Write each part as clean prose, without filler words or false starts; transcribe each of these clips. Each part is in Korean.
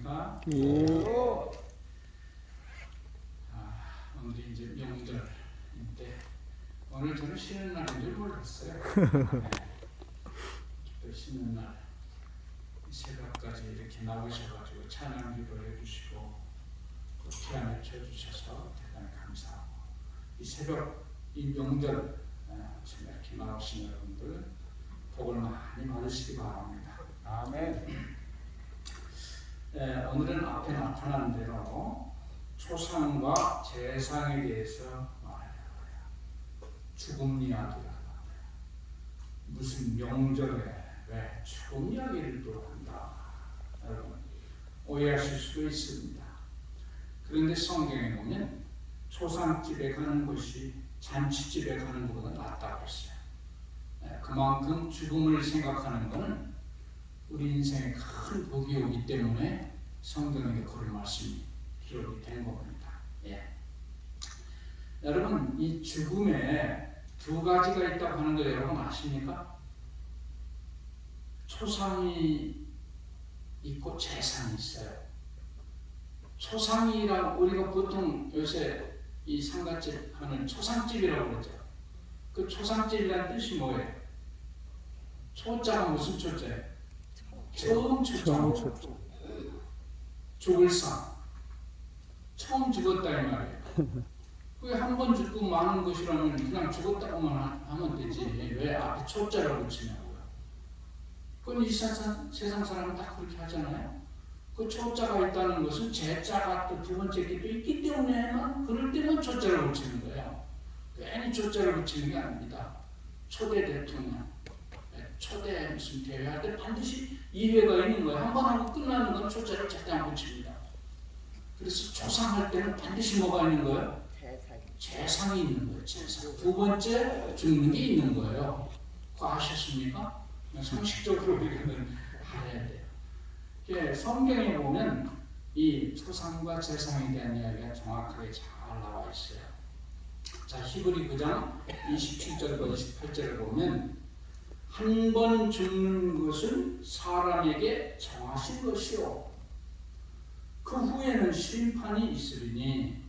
안녕하십니까? 오늘이 이제 명절인데 오늘 저는 쉬는 날인 줄 몰랐어요. 또 쉬는 날 새벽까지 이렇게 나오셔가지고 찬양 기도를 해주시고 또 피아노 쳐주셔서 대단히 감사하고 이 새벽 이 명절 아침에 이렇게 나오신 여러분들 복을 많이 받으시기 바랍니다. 아멘. 오늘은 앞에 나타난 대로 초상과 재상에 대해서 말하려고요. 죽음 이야기라고요. 무슨 명절에 왜 죽음 이야기를 또 한다. 여러분 오해하실 수도 있습니다. 그런데 성경에 보면 초상집에 가는 것이 잔치집에 가는 것보다 낫다고 했어요. 그만큼 죽음을 생각하는 것은 우리 인생에 큰 복이 오기 때문에 성경에 그런 말씀이 기록이 된 겁니다. 여러분 이 죽음에 두 가지가 있다고 하는 거 여러분 아십니까? 초상이 있고 재상이 있어요. 초상이라 우리가 보통 요새 이 상가집 하는 초상집이라고 그러죠. 그 초상집이라는 뜻이 뭐예요? 초자가 무슨 초자예요? 처음 초자. 죽을 상. 처음 죽었다 이 말이에요. 그게 한 번 죽고 마는 것이라면 그냥 죽었다고만 하면 되지. 왜 앞에 초자라고 붙이냐고요. 그건 이 세상 사람은 다 그렇게 하잖아요. 그 초자가 있다는 것은 제자가 또 두 번째 게 또 있기 때문에만 그럴 때만 초자를 붙이는 거예요. 괜히 초자를 붙이는 게 아닙니다. 초대 대통령, 초대 무슨 대회할 때 반드시 2회가 있는 거예요. 한 번 하고 끝나는 건 초자를 절대 안 붙입니다. 그래서 초상할 때는 반드시 뭐가 있는 거예요? 재상이 있는 거예요. 재상. 두 번째 죽는 게 있는 거예요. 그거 아셨습니까? 상식적으로 우리는 알아야 돼요. 성경에 보면 이 초상과 재상에 대한 이야기가 정확하게 잘 나와 있어요. 자, 히브리 9장 27절과 28절을 보면 한 번 죽는 것은 사람에게 정하신 것이요 그 후에는 심판이 있으리니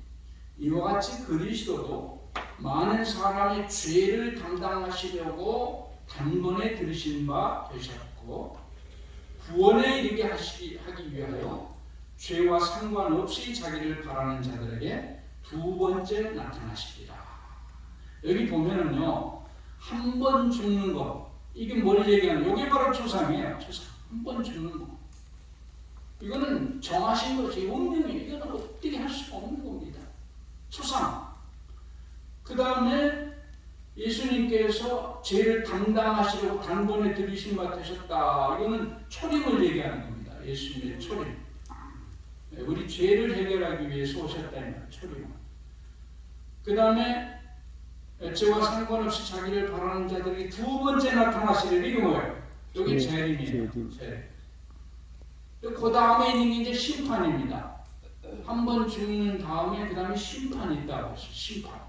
이와 같이 그리스도도 많은 사람의 죄를 담당하시려고 단번에 들으신 바 되셨고 구원에 이르게 하기 위하여 죄와 상관없이 자기를 바라는 자들에게 두 번째 나타나시리라. 여기 보면은요 한 번 죽는 것 이게 뭘 얘기하는? 이게 바로 초상이에요. 초상. 한 번 죽는 것. 이거는 정하신 것이 운명이에요. 이거는 어떻게 할 수가 없는 겁니다. 초상. 그 다음에 예수님께서 죄를 담당하시려고 단번에 들이신 바 되셨다. 이거는 초림을 얘기하는 겁니다. 예수님의 초림. 우리 죄를 해결하기 위해서 오셨다는 거예요. 초림. 그 다음에 죄와 상관없이 자기를 바라는 자들에게 두 번째 나타나시리라. 이게 뭐예요? 여기 재림이에요. 재림. 그 다음에 있는 게 이제 심판입니다. 한 번 죽는 다음에 그 다음에 심판이 있다고 했어요. 심판.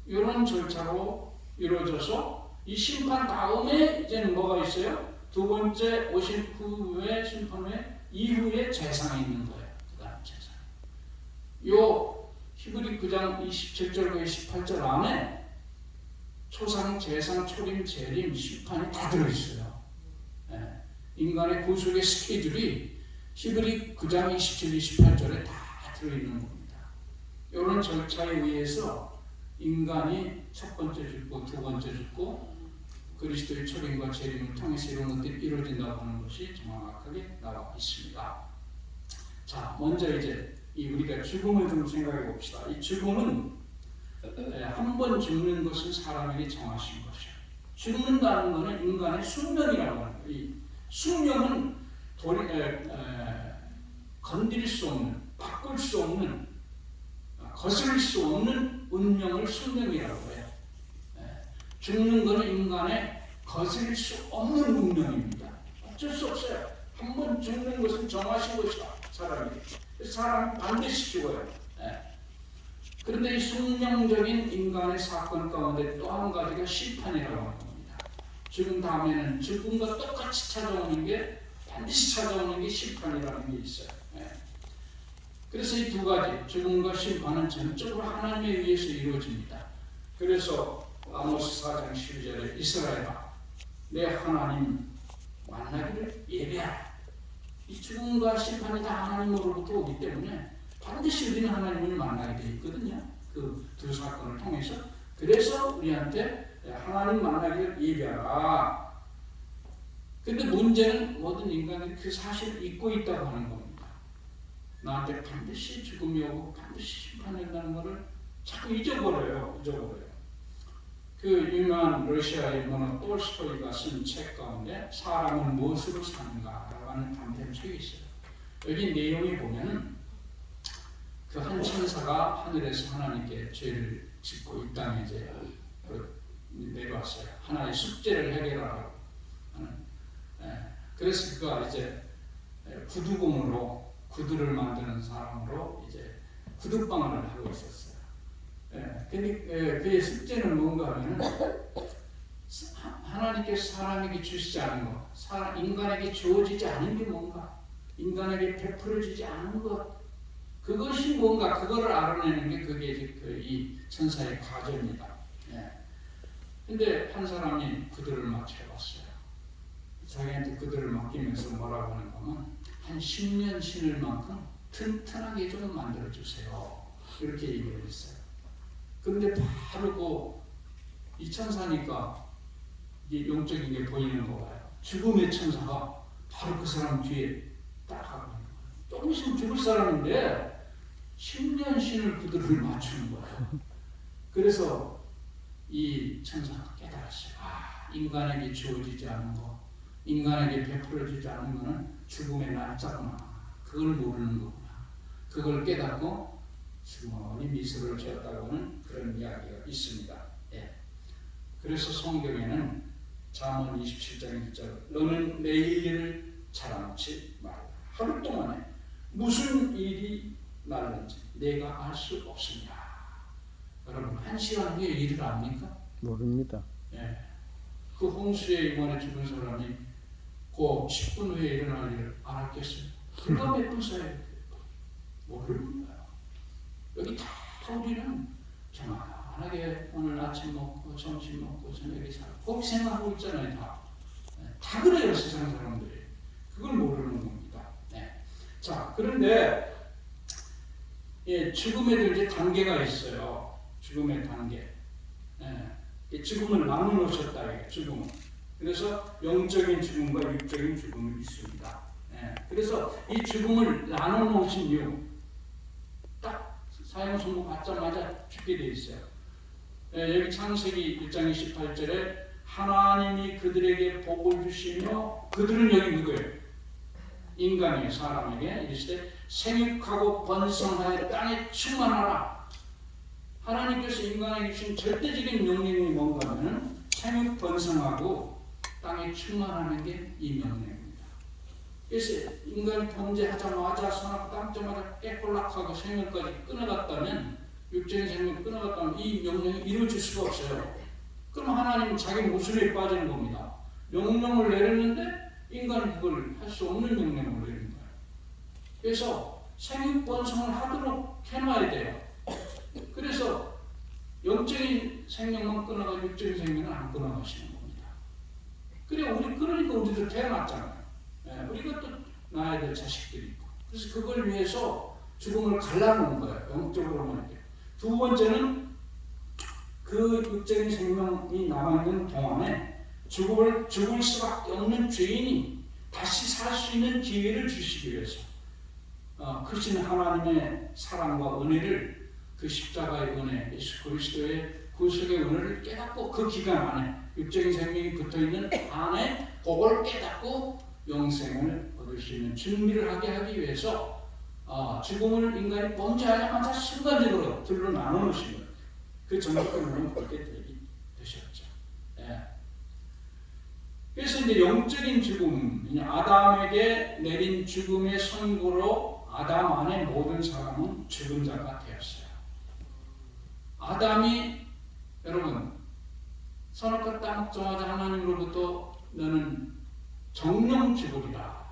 이런 절차로 이루어져서 이 심판 다음에 이제는 뭐가 있어요? 두 번째 오신 후에 심판 후에 이후에 재상이 있는 거예요. 그 다음 재상. 요 히브리 9장 27절과 28절 안에 초상, 재상, 초림, 재림, 심판이 다 들어있어요. 인간의 구속의 스케줄이 히브리 9장 27, 28절에 다 들어있는 겁니다. 이런 절차에 의해서 인간이 첫 번째 죽고 두 번째 죽고 그리스도의 초림과 재림을 통해서 이런 것들이 이루어진다고 하는 것이 정확하게 나와 있습니다. 자, 먼저 이제 우리가 죽음을 좀 생각해 봅시다. 이 죽음은 한 번 죽는 것은 사람에게 정하신 것이에요. 죽는다는 것은 인간의 숙명이라고 하는 거예요. 이 숙명은 건드릴 수 없는, 바꿀 수 없는, 거스릴 수 없는 운명을 숙명이라고 해요. 죽는 것은 인간의 거스릴 수 없는 운명입니다. 어쩔 수 없어요. 한 번 죽는 것은 정하신 것이다. 사람이 반드시 죽어요. 그런데 이 숙명적인 인간의 사건 가운데 또 한 가지가 심판이라고 하는 겁니다. 죽은 다음에는 죽음과 똑같이 찾아오는 게 반드시 찾아오는 게 심판이라는 게 있어요. 예. 그래서 이 두 가지, 죽음과 심판은 전적으로 하나님에 의해서 이루어집니다. 그래서 아모스 4장 12절에 이스라엘아, 내 하나님 만나기를 예배하라. 이 죽음과 심판이 다 하나님으로부터 오기 때문에 반드시 우리는 하나님을 만나게 되어 있거든요. 그 두 사건을 통해서. 그래서 우리한테 하나님 만나기를 예배하라. 근데 문제는 모든 인간이 그 사실을 잊고 있다고 하는 겁니다. 나한테 반드시 죽음이 오고 반드시 심판이 온다는 것을 자꾸 잊어버려요. 그 유명한 러시아의 문어 톨스토이가 쓴 책 가운데 사람은 무엇으로 사는가라고 하는 단편 책이 있어요. 여기 내용에 보면은 그 한 천사가 하늘에서 하나님께 죄를 짓고 이 땅에 이제 내려왔어요. 하나의 숙제를 해결하라고 하는. 그래서 그가 이제 구두공으로 구두를 만드는 사람으로 이제 구두방을 하고 있었어요. 근데 그의 숙제는 뭔가 하면은 하나님께서 사람에게 주시지 않은 것, 인간에게 주어지지 않은 게 뭔가, 인간에게 베풀어지지 않은 것, 그것이 뭔가, 그거를 알아내는 게 그게 이제 이 천사의 과제입니다. 근데 한 사람이 구두를 맞춰봤어요. 자기한테 구두를 맡기면서 뭐라고 하는가 하면 한 10년 신을 만큼 튼튼하게 좀 만들어주세요. 이렇게 얘기를 했어요. 근데 바로 이 천사니까 이게 영적인 게 보이는 거예요. 죽음의 천사가 바로 그 사람 뒤에 딱 하고 있는 거예요. 조금 있으면 죽을 사람인데 10년 신을 구두를 맞추는 거예요. 그래서 이 천사가 깨달았어요. 인간에게 주어지지 않은 거, 인간에게 베풀어지지 않은 거는 죽음의 날짜구나. 그걸 모르는 거구나. 그걸 깨닫고 주머니 미소를 지었다고 하는 그런 이야기가 있습니다. 그래서 성경에는 잠언 27장 1절 너는 내일 일을 자랑치 말라. 하루 동안에 무슨 일이 날는지 내가 알 수 없습니다. 여러분 1시간 후에 일을 압니까? 모릅니다. 그 홍수에 이번에 죽은 사람이 그 10분 후에 일어날 일을 알았겠어요? 그가 몇 분 사이에 모르는 거예요. 여기 다 우리는 정확하게 오늘 아침 먹고 점심 먹고 저녁에 살고 꼭 생각하고 있잖아요. 다 그래요. 세상 사람들이. 그걸 모르는 겁니다. 자, 그런데 죽음에도 이제 단계가 있어요. 죽음의 단계. 죽음을 나눠놓으셨다. 죽음은. 그래서 영적인 죽음과 육적인 죽음이 있습니다. 그래서 이 죽음을 나눠놓으신 이유, 딱 사형 선고 받자마자 죽게 돼 있어요. 여기 창세기 1장 28절에 하나님이 그들에게 복을 주시며, 그들은 여기 누구예요? 인간이에요. 사람에게 이르시되 생육하고 번성하여 땅에 충만하라. 하나님께서 인간에게 주신 절대적인 명령이 뭔가 하면 생육 번성하고 땅에 충만하는 게 이 명령입니다. 그래서 인간이 범죄하자마자 손앞 땅자마자 깨꼴락하고 생명까지 끊어갔다면, 육적인 생명을 끊어갔다면 이 명령이 이루어질 수가 없어요. 그럼 하나님은 자기 모순에 빠지는 겁니다. 명령을 내렸는데 인간은 그걸 할 수 없는 명령을 내린 거예요. 그래서 생육 번성을 하도록 해놔야 돼요. 그래서 영적인 생명만 끊어가 육적인 생명은 안 끊어가시는 겁니다. 그러니까 우리도 태어났잖아요. 우리가 또 낳아야 될 자식들이 있고. 그래서 그걸 위해서 죽음을 갈라놓은 거예요. 영적으로만 이렇게. 두 번째는 그 육적인 생명이 남아있는 동안에 죽을 수밖에 없는 죄인이 다시 살 수 있는 기회를 주시기 위해서 크신 하나님의 사랑과 은혜를, 그 십자가의 은혜, 예수 그리스도의 구속의 은혜를 깨닫고 그 기간 안에 육적인 생명이 붙어있는 안에 그걸 깨닫고 영생을 얻을 수 있는 준비를 하기 위해서 죽음을 인간이 범죄하자마자 순간적으로 둘로 나눠놓으신 거예요. 그 전부터는 그렇게 되셨죠. 그래서 이제 영적인 죽음, 아담에게 내린 죽음의 선고로 아담 안에 모든 사람은 죽은 자가 되었어요. 아담이, 여러분, 선악과 따먹자마자 하나님으로부터 너는 정령 죽으리라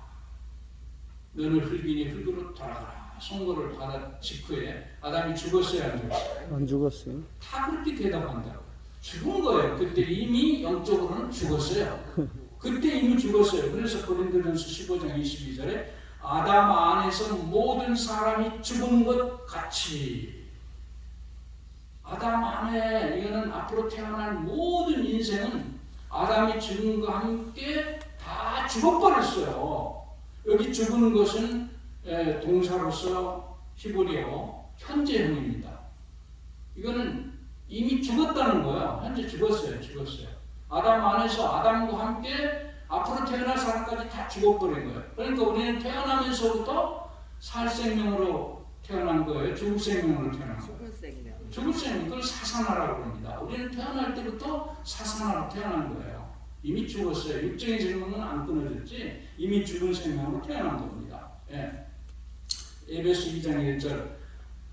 너는 흙이니 흙으로 돌아가라. 선고를 받은 직후에 아담이 죽었어요, 안 죽었어요? 안 죽었어요. 다 그렇게 대답한다고. 죽은 거예요. 그때 이미 영적으로는 죽었어요. 그때 이미 죽었어요. 그래서 고린도전서 15장 22절에 아담 안에서 모든 사람이 죽은 것 같이, 아담 안에 이거는 앞으로 태어날 모든 인생은 아담이 죽은 것과 함께 다 죽어버렸어요. 여기 죽은 것은 동사로서 히브리어 현재형입니다. 이거는 이미 죽었다는 거예요. 현재 죽었어요. 아담 안에서 아담과 함께 앞으로 태어날 사람까지 다 죽어버린 거예요. 그러니까 우리는 태어나면서부터 살 생명으로 태어난 거예요. 죽을 생명으로 태어난 거예요. 죽을 생명, 그걸 사산화라고 합니다. 우리는 태어날 때부터 사산화로 태어난 거예요. 이미 죽었어요. 육적인 생명은 안 끊어졌지 이미 죽은 생명으로 태어난 겁니다. 에베소 2장 1절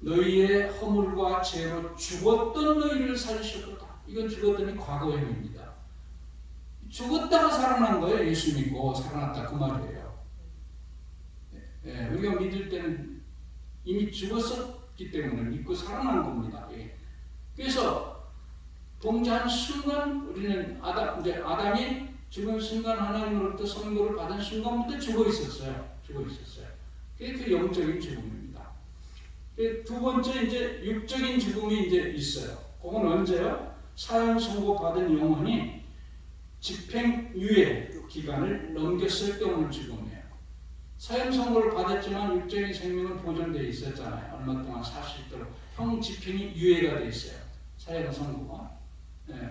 너희의 허물과 죄로 죽었던 너희를 살리셨도다. 이건 죽었더니 과거형입니다. 죽었다가 살아난 거예요. 예수 믿고 살아났다 그 말이에요. 우리가 믿을 때는 이미 죽었었기 때문에 믿고 살아난 겁니다. 그래서 동자한 순간 우리는 아담이 죽은 순간 하나님으로부터 선고를 받은 순간부터 죽어 있었어요. 그게 그 영적인 죽음입니다. 두 번째 이제 육적인 죽음이 이제 있어요. 그건 언제요? 사형 선고 받은 영혼이 집행유예 기간을 넘겼을 때 오는 죽음이에요. 사형 선고를 받았지만 육적인 생명은 보존되어 있었잖아요. 얼마 동안 살 수 있도록 형 집행이 유예가 되어 있어요. 사형 선고가.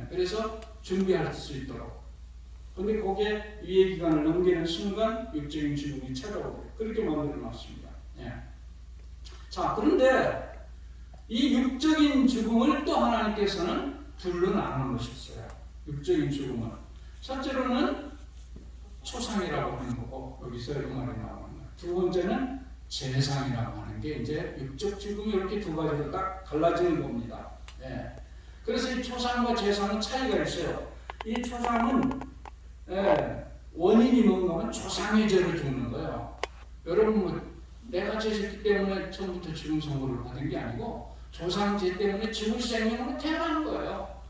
그래서 준비할 수 있도록. 근데 거기에 유예 기간을 넘기는 순간 육적인 죽음이 찾아오고 그렇게 만들어 놨습니다. 자, 그런데 이 육적인 죽음을 또 하나님께서는 둘로 나눠 놓으셨어요. 육적인 죽음은 첫째로는 초상이라고 하는 거고 여기서 이 말이 나오는 거예요. 두 번째는 재상이라고 하는 게 이제 육적 죽음이 이렇게 두 가지로 딱 갈라지는 겁니다. 그래서 이 초상과 재상은 차이가 있어요. 이 초상은 원인이 뭔가 하면 초상의 죄로 죽는 거예요. 여러분 내가 죄졌기 때문에 처음부터 죽음 선고를 받은 게 아니고 조상죄 때문에 죽을 생명으로 태어난 거예요.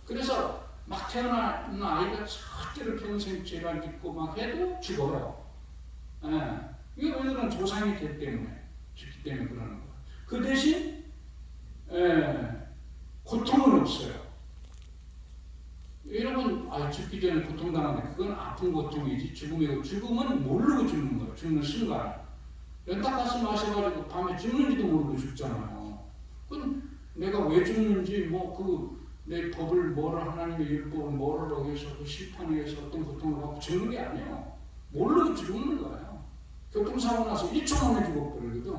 그래서 막 태어난 아이가 절대로 평생 죄를 짓고 막 해도 죽어요. 이게 왜냐면 조상이 죄 때문에 죽기 때문에 그러는 거예요. 그 대신 고통은 없어요. 여러분 죽기 전에 고통당하는데 그건 아픈 고통이지 죽음은 모르고 죽는 거예요. 죽는 순간 연탄가스 마셔가지고 밤에 죽는지도 모르고 죽잖아요. 그건 내가 왜 죽는지 내 법을 뭐를 하나님의 율법을 뭐를 어겨서 그 심판에 의해서 어떤 고통을 받고 죽는 게 아니에요. 모르고 죽는 거예요. 교통사고 나서 1초 만에 죽어버리거든.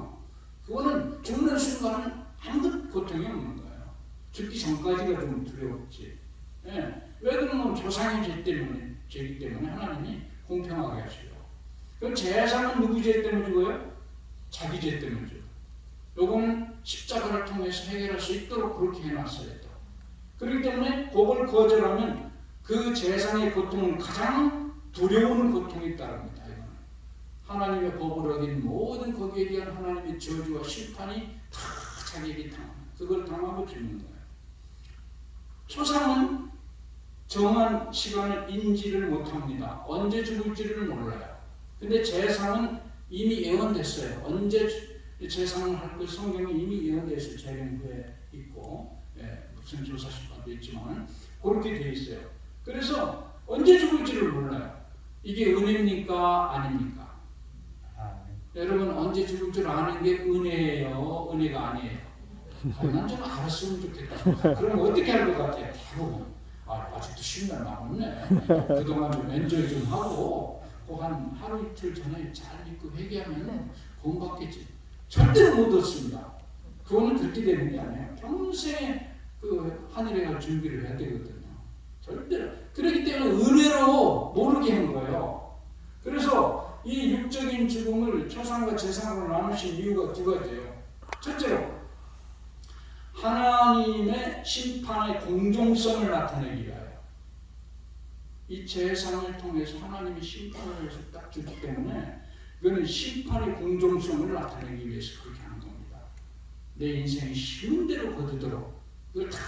그거는 죽는 순간은 아무 고통이 없는 거예요. 죽기 전까지가 좀 두려웠지. 왜 그러면 조상의 죄기 때문에 하나님이 공평하게 하시죠. 그럼 재상은 누구 죄 때문에 죽어요? 자기 죄 때문에 죽어요. 요거는 십자가를 통해서 해결할 수 있도록 그렇게 해놨어요. 그렇기 때문에 그걸 거절하면 그 재상의 고통은 가장 두려운 고통이 따릅니다. 하나님의 법을 어긴 모든 거기에 대한 하나님의 저주와 심판이 다 자기에게 당합니다. 그걸 당하고 죽는 거예요. 초상은 정한 시간을 인지를 못합니다. 언제 죽을지를 몰라요. 근데 재상은 이미 예언됐어요. 언제 재상을 할 그 성경이 이미 예언됐어요. 재림후에 있고 무슨 조사 심판도 있지만 그렇게 되어 있어요. 그래서 언제 죽을지를 몰라요. 이게 은혜입니까? 아닙니까? 여러분 언제 죽을 줄 아는 게 은혜예요? 은혜가 아니에요? 난 좀 알았으면 좋겠다. 그럼 어떻게 할 것 같아요? 대부분 아직도 10년 남았네. 그동안 좀 엔조이 좀 하고 한 하루 이틀 전에 잘 믿고 회개하면 구원받겠지. 절대로 못 얻습니다. 그거는 그렇게 되는 게 아니에요. 평생에 그 하늘에 갈 준비를 해야 되거든요. 절대로. 그렇기 때문에 은혜로 모르게 한 거예요. 그래서 이 육적인 죽음을 초상과 재상으로 나누신 이유가 두 가지예요. 첫째로 하나님의 심판의 공정성을 나타내기 위하여 이 재상을 통해서 하나님이 심판을 해서 딱 주기 때문에 이거는 심판의 공정성을 나타내기 위해서 그렇게 하는 겁니다. 내 인생이 쉬운 대로 거두도록 그걸 다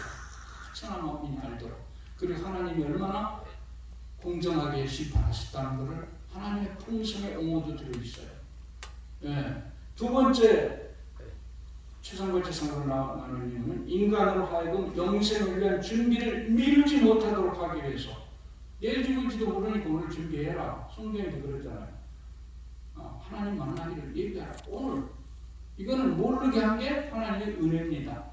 천하만민이 알도록, 그리고 하나님이 얼마나 공정하게 심판하셨다는 것을 하나님의 풍성의 옹호도 들어있어요. 예. 두 번째 최상벌제상으로 나오는 이유는 인간으로 하여금 영생을 위한 준비를 미루지 못하도록 하기 위해서. 내일 죽을지도 모르니까 오늘 준비해라. 성경에도 그러잖아요. 하나님 만나기를 얘기하라. 오늘. 이거는 모르게 한 게 하나님의 은혜입니다.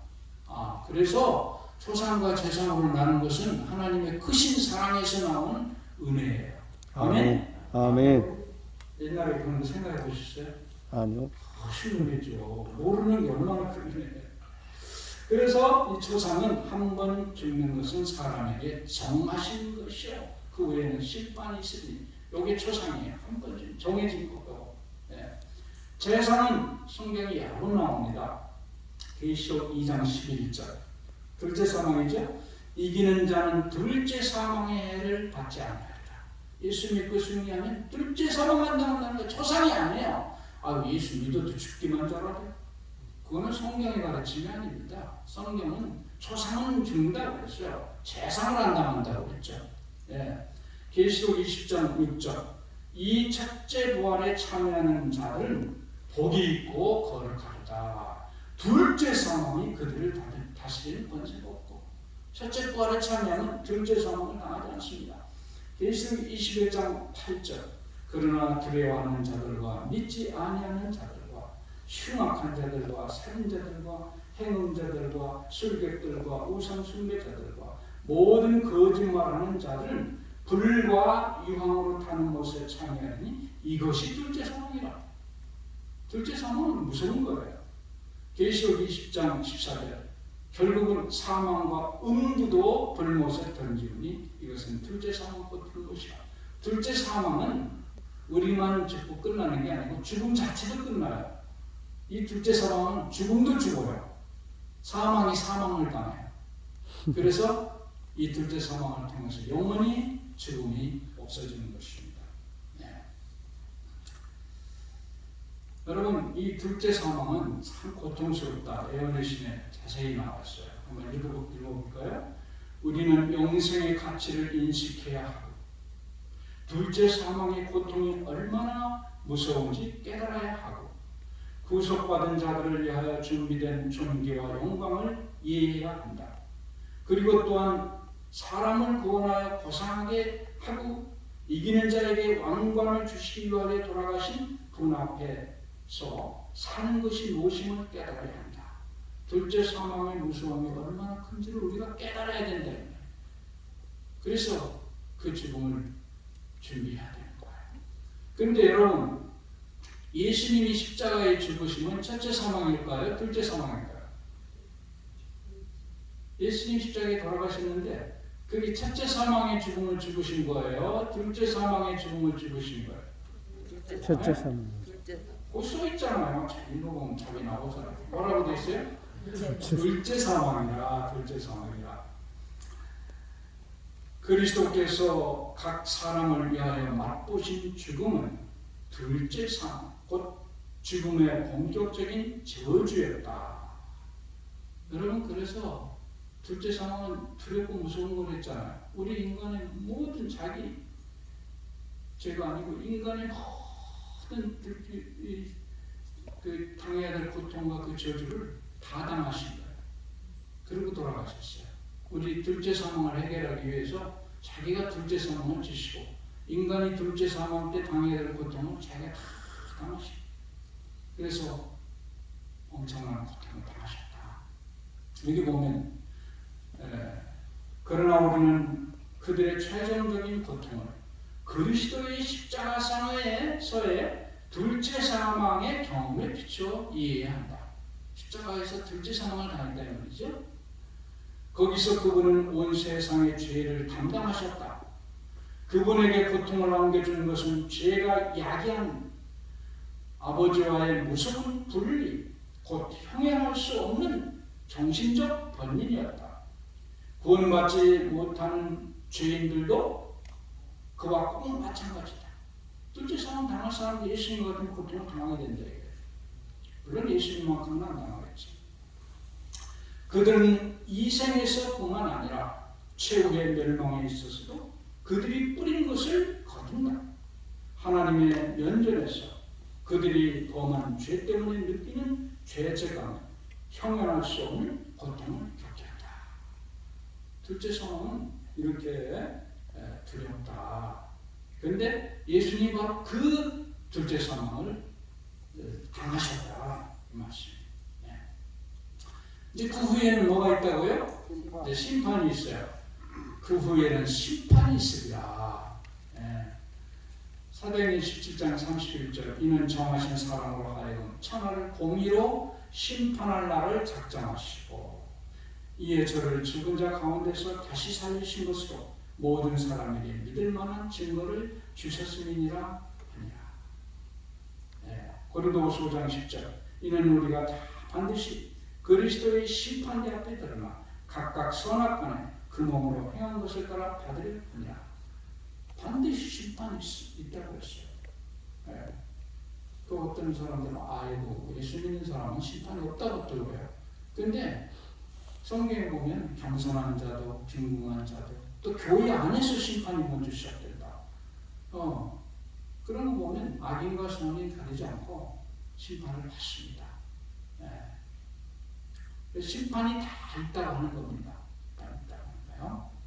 그래서 초상과 제상으로 나눈 것은 하나님의 크신 사랑에서 나오는 은혜예요. 아멘. 아멘. 옛날에 그런 거 생각해 보셨어요? 아니요. 크신 은혜죠. 모르는 게 얼마나 큰 은혜예요. 그래서 이 초상은 한 번 죽는 것은 사람에게 정하신 것이요. 그 외에는 심판이 있으니 이게 초상이에요. 한 번 정해진 거고. 네. 제상은 성경이 여러 나옵니다. 계시록 2장 11절. 둘째 사망이죠. 이기는 자는 둘째 사망의 해를 받지 않으리라. 예수 믿고 승리하면 둘째 사망만 당한다는 거 초상이 아니에요. 예수 믿어도 죽기만 잘하대. 그거는 성경의 가르침이 아닙니다. 성경은 초상은 죽는다고 그랬어요. 재상을 안 당한다고 그랬죠. 예. 계시록 20장 6절. 이 첫째 부활에 참여하는 자들은 복이 있고 거룩하다. 둘째 사망이 그들을 다스리는 권세가 없고, 첫째 부활에 참여하면 둘째 사망을 당하지 않습니다. 계시록 21장 8절. 그러나 두려워하는 자들과 믿지 아니하는 자들과 흉악한 자들과 살인자들과 행음자들과 술객들과 우상 숭배자들과 모든 거짓말하는 자들은 불과 유황으로 타는 못에 참여하니 이것이 둘째 사망이라. 둘째 사망은 무서운 거예요. 계시록 20장 14절. 결국은 사망과 음부도 불못에 던지니 이것은 둘째 사망과 불못이라. 둘째 사망은 우리만 죽고 끝나는 게 아니고 죽음 자체도 끝나요. 이 둘째 사망은 죽음도 죽어요. 사망이 사망을 당해요. 그래서 이 둘째 사망을 통해서 영원히 죽음이 없어지는 것입니다. 네. 여러분, 이 둘째 사망은 참 고통스럽다. 에어내신에 자세히 나왔어요. 한번 읽어볼까요? 우리는 영생의 가치를 인식해야 하고 둘째 사망의 고통이 얼마나 무서운지 깨달아야 하고 구속받은 자들을 위하여 준비된 존귀와 영광을 이해해야 한다. 그리고 또한 사람을 구원하여 고상하게 하고 이기는 자에게 왕관을 주시기 위하여 돌아가신 분 앞에서 사는 것이 무엇임을 깨달아야 한다. 둘째 사망의 무서움이 얼마나 큰지를 우리가 깨달아야 된다. 그래서 그 죽음을 준비해야 되는 거예요. 그런데 여러분, 예수님이 십자가에 죽으시면 첫째 사망일까요? 둘째 사망일까요? 예수님 십자가에 돌아가셨는데 그게 첫째 사망의 죽음을 죽으신 거예요? 둘째 사망의 죽음을 죽으신 거예요? 첫째 사망. 그 써있잖아요. 잘 읽어보면 답이 나오잖아요. 뭐라고 돼 있어요? 둘째 사망이라. 둘째 사망이라. 그리스도께서 각 사람을 위하여 맛보신 죽음은 둘째 사망, 곧 죽음의 본격적인 저주였다. 여러분, 그래서 둘째 사망은 두렵고 무서운 걸 했잖아요. 우리 인간의 모든 자기 죄가 아니고 인간의 모든 그 당해야 될 고통과 그 저주를 다 당하신 거예요. 그리고 돌아가셨어요. 우리 둘째 사망을 해결하기 위해서 자기가 둘째 사망을 지시고 인간이 둘째 사망 때 당해야 될 고통을 자기가 다 당하시고 그래서 엄청난 고통을 당하셨다. 여기 보면 그러나 우리는 그들의 최종적인 고통을 그리스도의 십자가상에서의 둘째 사망의 경험에 비추어 이해해야 한다. 십자가에서 둘째 사망을 당했다 이 말이죠. 거기서 그분은 온 세상의 죄를 담당하셨다. 그분에게 고통을 안겨주는 것은 죄가 야기한 아버지와의 무서운 분리, 곧 형용할 수 없는 정신적 번민이었다. 구원받지 못하는 죄인들도 그와 꼭 마찬가지다. 둘째 사망 당할 사람도 예수님 같은 고통을 당하게 된다. 물론 예수님만큼은 안 당하겠지. 그들은 이 생에서뿐만 아니라 최후의 멸망에 있어서도 그들이 뿌린 것을 거둔다. 하나님의 면전에서 그들이 범한 죄 때문에 느끼는 죄책감은 형용할 수 없는 고통을 겪게 한다. 둘째 사망은 이렇게 두렵다. 그런데 예수님이 바로 그 둘째 사망을 당하셨다. 이 말씀. 이제 그 후에는 뭐가 있다고요? 이제 심판이 있어요. 그 후에는 심판이 있으리라. 사도행전 17장 31절 이는 정하신 사람으로 하여금 천하를 공의로 심판할 날을 작정하시고 이에 저를 죽은 자 가운데서 다시 살리신 것으로 모든 사람에게 믿을 만한 증거를 주셨음이니라 하니라. 고린도후서 5장 10절 이는 우리가 다 반드시 그리스도의 심판대 앞에 드러나 각각 선악간에 그 몸으로 행한 것을 따라 받으려 하니라. 반드시 심판이 있다고 했어요. 그 어떤 사람들은 아이고 예수 믿는 사람은 심판이 없다고 들어요. 그런데 성경에 보면 겸손한 자도 빈궁한 자도 또 교회 안에서 심판이 먼저 시작된다. 그런 거 보면 악인과 선인이 가리지 않고 심판을 받습니다. 심판이 다 있다고 하는 겁니다. 다 있다고 하는 거예요.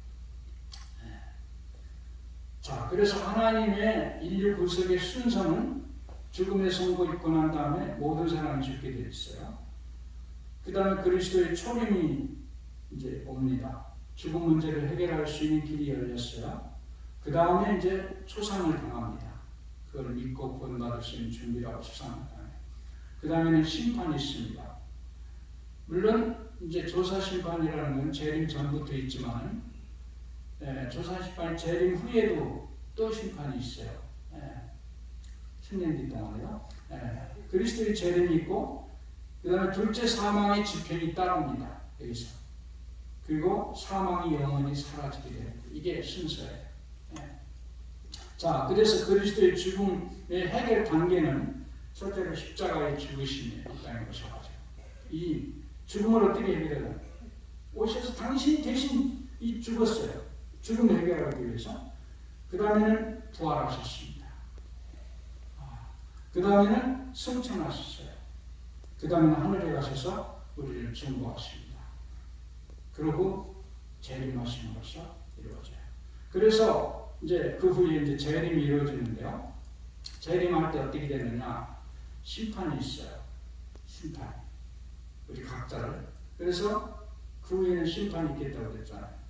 자, 그래서 하나님의 인류 구속의 순서는 죽음의 선고 있고 난 다음에 모든 사람이 죽게 되어 있어요. 그 다음에 그리스도의 초림이 이제 옵니다. 죽음 문제를 해결할 수 있는 길이 열렸어요. 그 다음에 이제 초상을 당합니다. 그걸 믿고 구원받을 수 있는 준비라고 초상을 당해요. 그 다음에는 심판이 있습니다. 물론 이제 조사심판이라는 건 재림 전부터 있지만 조사심판 재림 후에도 또 심판이 있어요. 천년기 동안에요. 그리스도의 재림이 있고 그 다음에 둘째 사망의 집행이 따릅니다. 여기서. 그리고 사망이 영원히 사라지게 됩니다. 이게 순서예요. 자, 그래서 그리스도의 죽음의 해결 단계는 첫째로 십자가의 죽으심에 있다는 것이죠. 이 죽음을 어떻게 해결해요? 오셔서 당신이 대신 죽었어요. 죽음을 해결하기 위해서. 그 다음에는 부활하셨습니다. 그 다음에는 승천하셨어요. 그 다음에는 하늘에 가셔서 우리를 증거하십니다. 그리고 재림하심으로써 이루어져요. 그래서 이제 그 후에 이제 재림이 이루어지는데요. 재림할 때 어떻게 되느냐? 심판이 있어요. 심판. 우리 각자를. 그래서 그 후에는 심판이 있겠다고 그랬잖아요.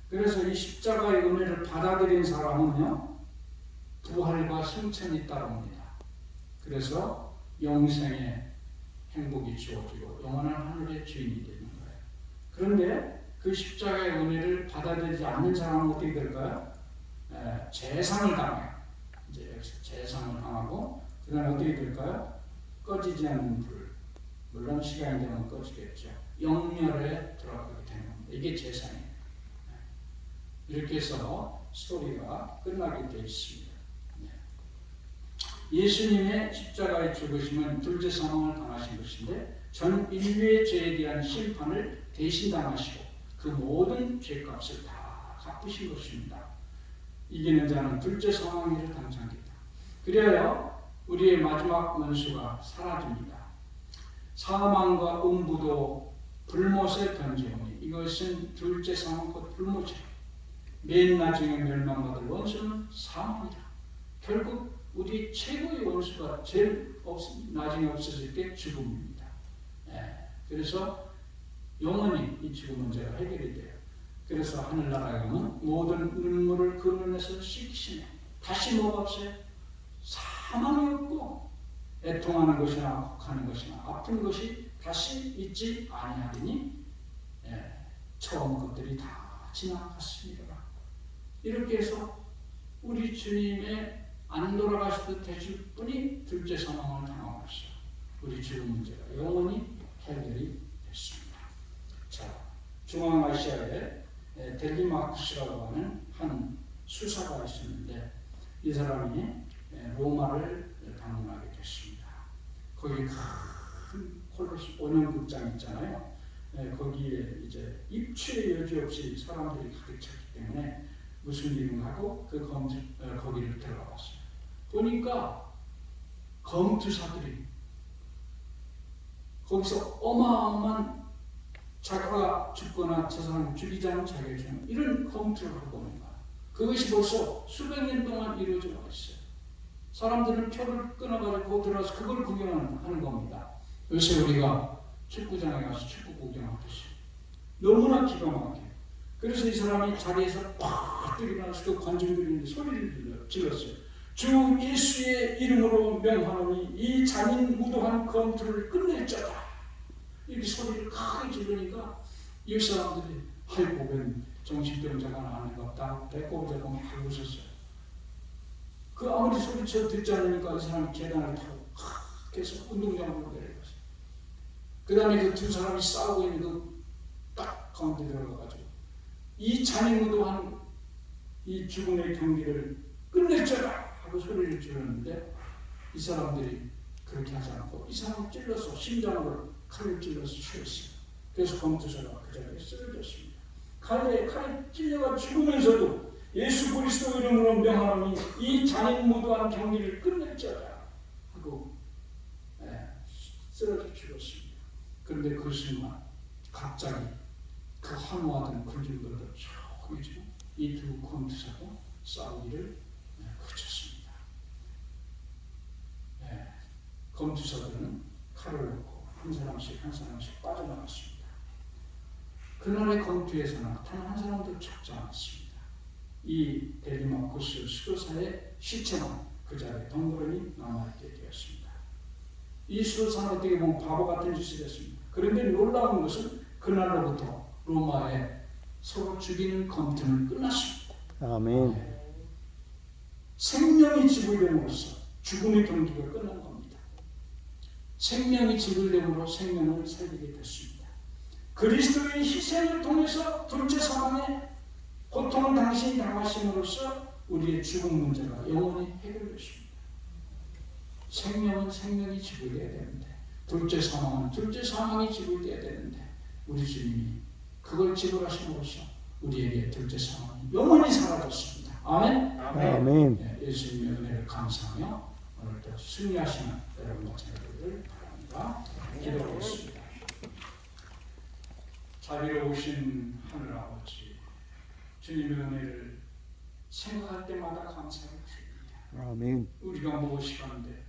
그래서 이 십자가의 은혜를 받아들인 사람은요, 부활과 승천이 따릅니다. 그래서 영생의 행복이 주어지고 영원한 하늘의 주인이 되는 거예요. 그런데 그 십자가의 은혜를 받아들이지 않는 사람은 어떻게 될까요? 재상을 당해요. 이제 여기서 재상을 당하고 그 다음에 어떻게 될까요? 꺼지지 않는 불. 물론 시간이 되면 꺼지겠죠. 영멸에 들어가게 되는 겁니다. 이게 재상이에요. 이렇게 해서 스토리가 끝나게 되어 있습니다. 예수님의 십자가의 죽으심은 둘째 사망을 당하신 것인데 전 인류의 죄에 대한 심판을 대신 당하시고 그 모든 죄값을 다 갚으신 것입니다. 이기는 자는 둘째 사망에를 당장이다. 그래야 우리의 마지막 원수가 사라집니다. 사망과 음부도 불못에 던지오니 이것은 둘째 사망 곧 불못이라. 맨 나중에 멸망받을 원수는 사망이라. 결국 우리 최고의 원수가 제일 나중에 없어질 때 죽음입니다. 그래서 영원히 이 죽음 문제가 해결이 돼요. 그래서 하늘나라에 가면 모든 눈물을 그 눈에서 씻기시네. 다시 뭐가 없어요? 사망이 없고 애통하는 것이나 혹하는 것이나 아픈 것이 다시 있지 아니하리니 처음 것들이 다 지나갔습니다. 이렇게 해서 우리 주님의 안 돌아가셔도 되실 분이 둘째 사망을 당하셨어요. 우리 죽음 문제가 영원히 해결이 됐습니다. 자, 중앙아시아에 델리마쿠스라고 하는 한 수사가 있었는데 이 사람이 로마를 방문하게 됐습니다. 거기 큰 콜로스 원형극장 있잖아요. 거기에 이제 입추의 여지 없이 사람들이 가득 찼기 때문에 무슨 일인가 하고 거기를 들어갔어요. 보니까 검투사들이 거기서 어마어마한 자기가 죽거나 저 사람을 죽이자는 자기의 좀 이런 검투를 하고 오는 거야. 그것이 벌써 수백 년 동안 이루어져 와 있어요. 사람들은 표를 끊어가지고 들어와서 그걸 구경하는 겁니다. 요새 우리가 축구장에 가서 축구 구경하듯이 너무나 기가 막혀. 그래서 이 사람이 자리에서 팍 일어나서 그 관중들이 소리를 질렀어요. 주 예수의 이름으로 명하노니 이 잔인무도한 검투를 끝낼자다. 이렇게 소리를 크게 지르니까 이 사람들이 아이고 웬 정신병자가 나는 것 같다. 배꼽을 잡고 막 웃었어요. 그 아무리 소리쳐 듣지 않으니까 이 사람이 계단을 타고 계속 운동장으로 내려갔어요. 그 다음에 그 두 사람이 싸우고 있는 그 딱 가운데 들어가가지고 이 잔인무도한 이 죽음의 경기를 끝낼자다 하고 소리를 지르는데 이 사람들이 그렇게 하지 않고 이 사람을 찔러서 심장으로 칼을 찔러서 죽였어요. 그래서 검투사가 그 자리에 쓰러졌습니다. 칼에 찔려가 죽으면서도 예수 그리스도 이름으로 명하노니 이 잔인무도한 경기를 끝낼자다 하고 쓰러져 죽었습니다. 그런데 그 순간 갑자기 그 환호하던 군중들도 조용해지고 이 두 검투사가 싸우기를 그쳤습니다. 검투사들은 칼을 놓고 한 사람씩 빠져나갔습니다. 그날의 검투에서는 단 한 사람도 죽지 않았습니다. 이 데리마쿠스 수도사의 시체만 그 자리에 덩그러니 남아있게 되었습니다. 이 수도사는 어떻게 보면 바보 같은 짓을 했습니다. 그런데 놀라운 것은 그날로부터 로마에 서로 죽이는 검투는 끝났습니다. 아멘. 생명이 지불됨으로써 죽음의 경기가 끝난 겁니다. 생명이 지불됨으로 생명을 살리게 됐습니다. 그리스도의 희생을 통해서 둘째 사망의 고통을 당신이 당하심으로써 우리의 죽음 문제가 영원히 해결됐습니다. 생명은 생명이 지불돼야 되는데 둘째 사망은 둘째 사망이 지불돼야 되는데 우리 주님이 그걸 지불하심으로써 우리에게 둘째 사망이 영원히 사라졌습니다. 아멘. 아멘. 예수님의 은혜를 감사하며 오늘도 승리하시는 여러분과 되기를 바랍니다. 기도하겠습니다. 자비로우신 하늘 아버지, 주님의 은혜를 생각할 때마다 감사합니다. 아멘. 우리가 무엇이간데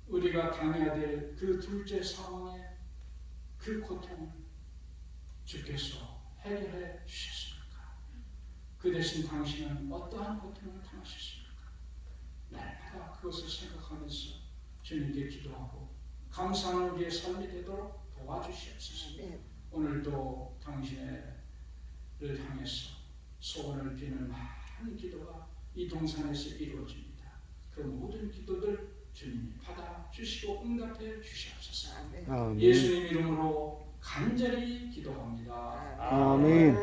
우리가 당해야 될 그 둘째 상황의 그 고통을 주께서 해결해 주셨습니까? 그 대신 당신은 어떠한 고통을 당하셨습니까? 날마다 그것을 생각하면서 주님께 기도하고 감사하는 우리의 삶이 되도록 도와주시옵소서. 오늘도 당신을 향해서 소원을 비는 많은 기도가 이 동산에서 이루어집니다. 그 모든 기도들 주님이 받아주시고 응답해 주시옵소서. 아멘. 예수님 이름으로 간절히 기도합니다. 아멘.